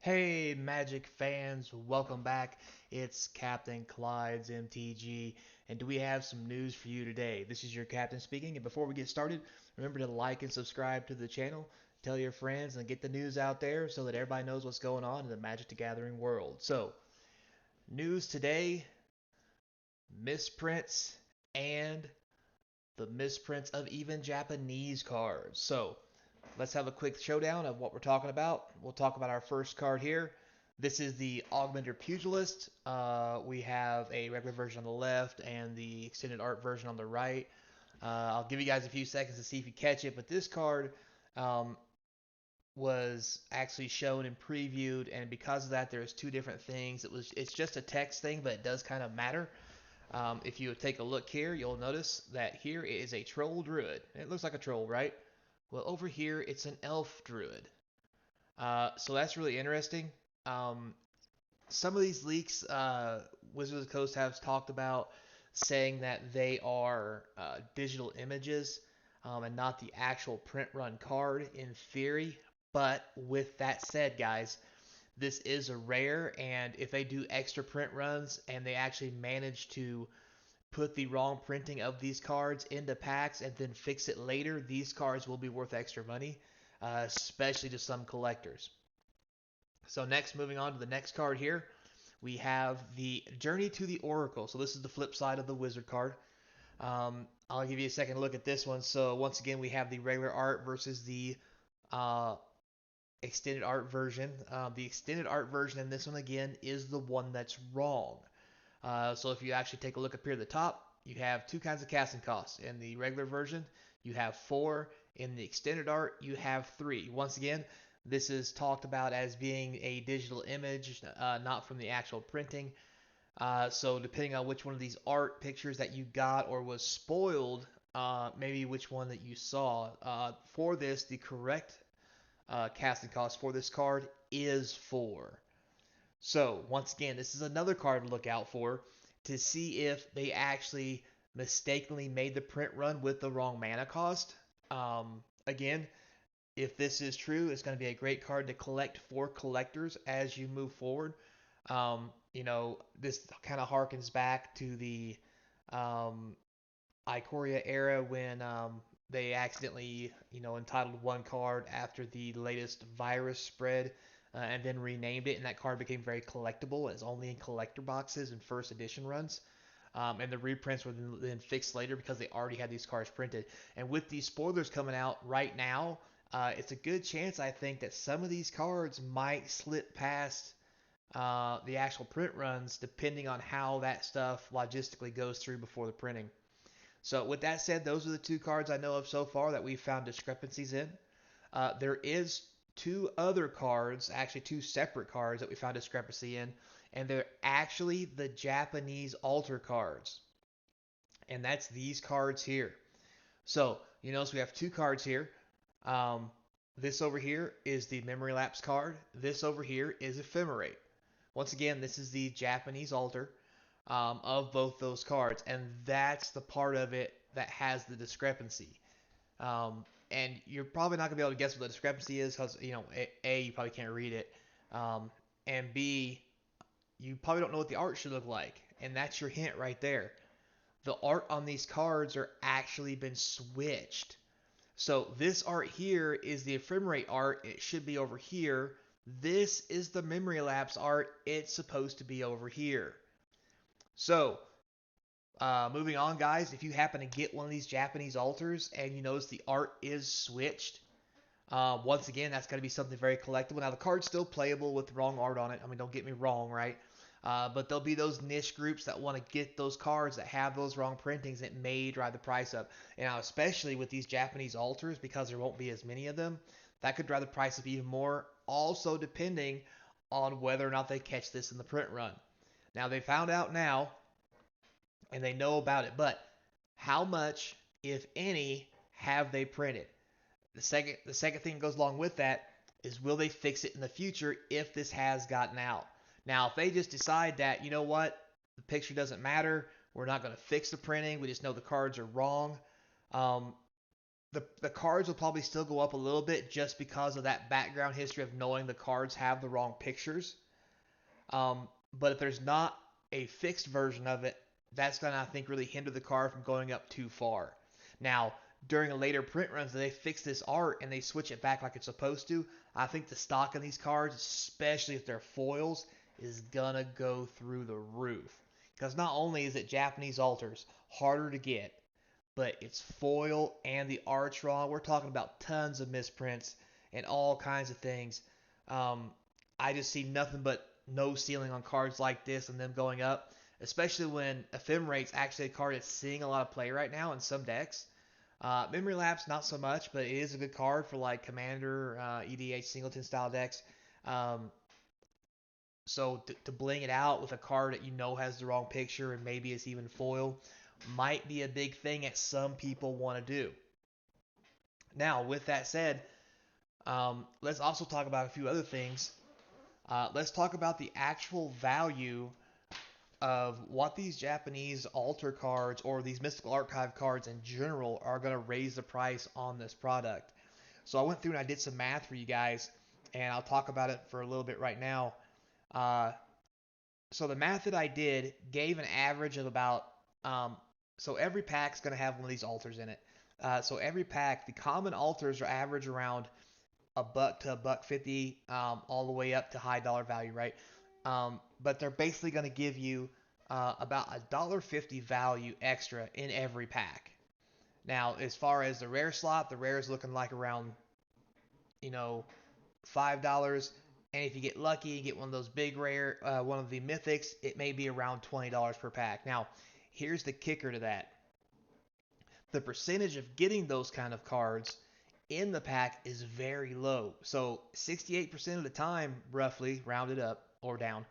Hey, Magic fans, welcome back. It's Captain Clyde's MTG, and do we have some news for you today? This is your captain speaking, and before we get started, remember to like and subscribe to the channel, tell your friends, and get the news out there so that everybody knows what's going on in the Magic the Gathering world. So, news today, misprints, and the misprints of even Japanese cards. So, let's have a quick showdown of what we're talking about. We'll talk about our first card here. This is the Augmented Pugilist. We have a regular version on the left and the extended art version on the right. I'll give you guys a few seconds to see if you catch it, but this card um, was actually shown and previewed, and because of that, there's two different things. It's just a text thing, but it does kind of matter. If you take a look here, you'll notice that here is a troll druid. It looks like a troll, right? Well, over here, it's an elf druid. So that's really interesting. Um, some of these leaks, Wizards of the Coast have talked about saying that they are digital images and not the actual print run card in theory. But with that said, guys, this is a rare, and if they do extra print runs and they actually manage to put the wrong printing of these cards into packs and then fix it later, these cards will be worth extra money, especially to some collectors. So next, moving on to the next card here, we have the Journey to the Oracle. So this is the flip side of the Wizard card. I'll give you a second look at this one. So once again, we have the regular art versus the uh, extended art version. The extended art version in this one again is the one that's wrong. So if you actually take a look up here at the top, you have two kinds of casting costs. In the regular version, you have 4. In the extended art, you have 3. Once again, this is talked about as being a digital image, not from the actual printing. So depending on which one of these art pictures that you got or was spoiled, maybe which one that you saw. For this, the correct casting cost for this card is 4. So, once again, this is another card to look out for to see if they actually mistakenly made the print run with the wrong mana cost. Again, if this is true, it's going to be a great card to collect for collectors as you move forward. This kind of harkens back to the um, Ikoria era when they accidentally, entitled one card after the latest virus spread and then renamed it, and that card became very collectible. It's only in collector boxes and first edition runs. And the reprints were then fixed later because they already had these cards printed. And with these spoilers coming out right now, it's a good chance, I think, that some of these cards might slip past the actual print runs depending on how that stuff logistically goes through before the printing. So with that said, those are the two cards I know of so far that we've found discrepancies in. There is two other cards, actually two separate cards that we found discrepancy in, and they're actually the Japanese altar cards. And that's these cards here. So you notice we have two cards here. Um, this over here is the memory lapse card. This over here is ephemerate. Once again, this is the Japanese altar of both those cards, and that's the part of it that has the discrepancy. And you're probably not gonna be able to guess what the discrepancy is because a you probably can't read it, and B you probably don't know what the art should look like, and that's your hint right there. The art on these cards are actually been switched. So this art here is the ephemerate art. It should be over here. This is the memory lapse art. It's supposed to be over here. So moving on, guys, if you happen to get one of these Japanese altars and you notice the art is switched, once again, that's going to be something very collectible. Now, the card's still playable with the wrong art on it. I mean, don't get me wrong, right? But there'll be those niche groups that want to get those cards that have those wrong printings. It may drive the price up. And now, especially with these Japanese altars, because there won't be as many of them, that could drive the price up even more. Also, depending on whether or not they catch this in the print run. Now, they found out now and they know about it. But how much, if any, have they printed? The second thing that goes along with that is will they fix it in the future if this has gotten out? Now, if they just decide that, you know what, the picture doesn't matter, we're not going to fix the printing, we just know the cards are wrong, um, the cards will probably still go up a little bit just because of that background history of knowing the cards have the wrong pictures. But if there's not a fixed version of it, that's going to, I think, really hinder the card from going up too far. Now, during a later print runs, if they fix this art and they switch it back like it's supposed to, I think the stock of these cards, especially if they're foils, is going to go through the roof. Because not only is it Japanese alters, harder to get, but it's foil and the art's wrong. We're talking about tons of misprints and all kinds of things. Um, I just see nothing but no ceiling on cards like this and them going up, especially when Ephemerate's actually a card that's seeing a lot of play right now in some decks. Memory Lapse, not so much, but it is a good card for like Commander, EDH, Singleton style decks. Um, so to bling it out with a card that you know has the wrong picture and maybe it's even foil might be a big thing that some people want to do. Now, with that said, let's also talk about a few other things. Let's talk about the actual value of what these Japanese altar cards or these mystical archive cards in general are going to raise the price on this product. So I went through and I did some math for you guys, and I'll talk about it for a little bit right now. Uh, so the math that I did gave an average of about so every pack's going to have one of these altars in it. So every pack, the common altars are average around $1 to $1.50, all the way up to high dollar value, right? But they're basically going to give you about $1.50 value extra in every pack. Now, as far as the rare slot, the rare is looking like around, you know, $5. And if you get lucky, you get one of those big rare, one of the mythics, it may be around $20 per pack. Now, here's the kicker to that. The percentage of getting those kind of cards in the pack is very low. So 68% of the time, roughly, rounded up or down,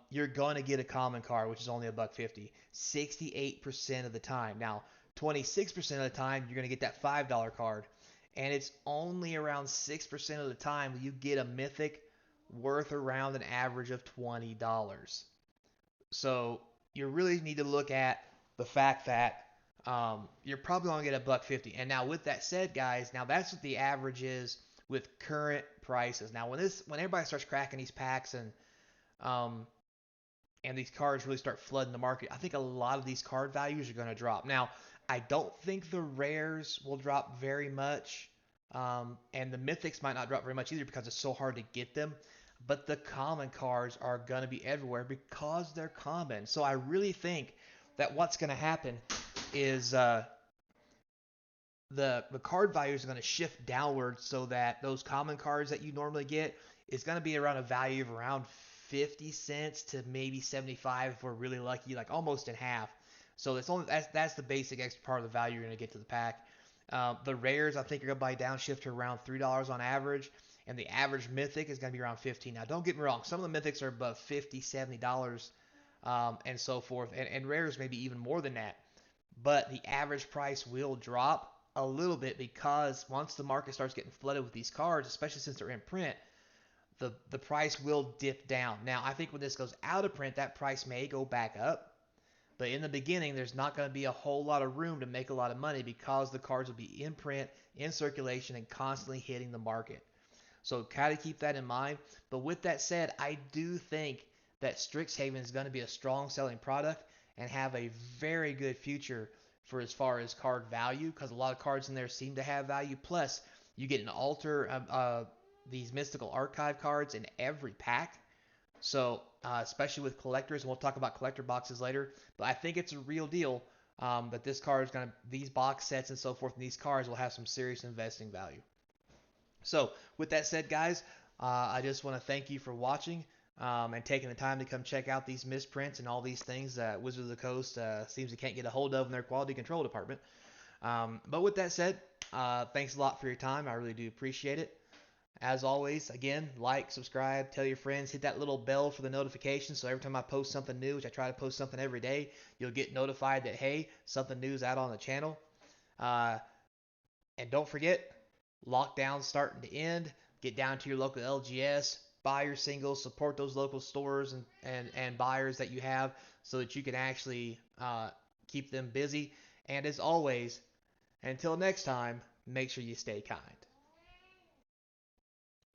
you're going to get a common card, which is only $1.50. 68% of the time. Now, 26% of the time, you're going to get that $5 card. And it's only around 6% of the time you get a mythic worth around an average of $20. So you really need to look at the fact that you're probably going to get $1.50. And now with that said, guys, now that's what the average is with current prices. Now when everybody starts cracking these packs um, and these cards really start flooding the market, I think a lot of these card values are going to drop. Now I don't think the rares will drop very much, and the mythics might not drop very much either because it's so hard to get them. But the common cards are going to be everywhere because they're common. So I really think that what's going to happen is the card values are going to shift downwards so that those common cards that you normally get is going to be around a value of around 50 cents to maybe 75 if we're really lucky, like almost in half. So that's the basic extra part of the value you're going to get to the pack. The rares I think are going to buy downshift to around $3 on average, and the average mythic is going to be around 15. Now don't get me wrong, some of the mythics are above 50, $70, and so forth, and rares maybe even more than that. But the average price will drop a little bit because once the market starts getting flooded with these cards, especially since they're in print, the price will dip down. Now, I think when this goes out of print, that price may go back up. But in the beginning, there's not going to be a whole lot of room to make a lot of money because the cards will be in print, in circulation, and constantly hitting the market. So kind of keep that in mind. But with that said, I do think that Strixhaven is going to be a strong selling product and have a very good future for as far as card value because a lot of cards in there seem to have value. Plus, you get an altar, these mystical archive cards in every pack. So, especially with collectors, and we'll talk about collector boxes later. But I think it's a real deal that this card is going to, these box sets and so forth, and these cards will have some serious investing value. So, with that said, guys, I just want to thank you for watching and taking the time to come check out these misprints and all these things that Wizards of the Coast seems to can't get a hold of in their quality control department. But with that said, thanks a lot for your time. I really do appreciate it. As always, again, like, subscribe, tell your friends, hit that little bell for the notifications so every time I post something new, which I try to post something every day, you'll get notified that, hey, something new is out on the channel. Uh, and don't forget, lockdown's starting to end. Get down to your local LGS, buy your singles, support those local stores and buyers that you have so that you can actually keep them busy. And as always, Until next time, make sure you stay kind.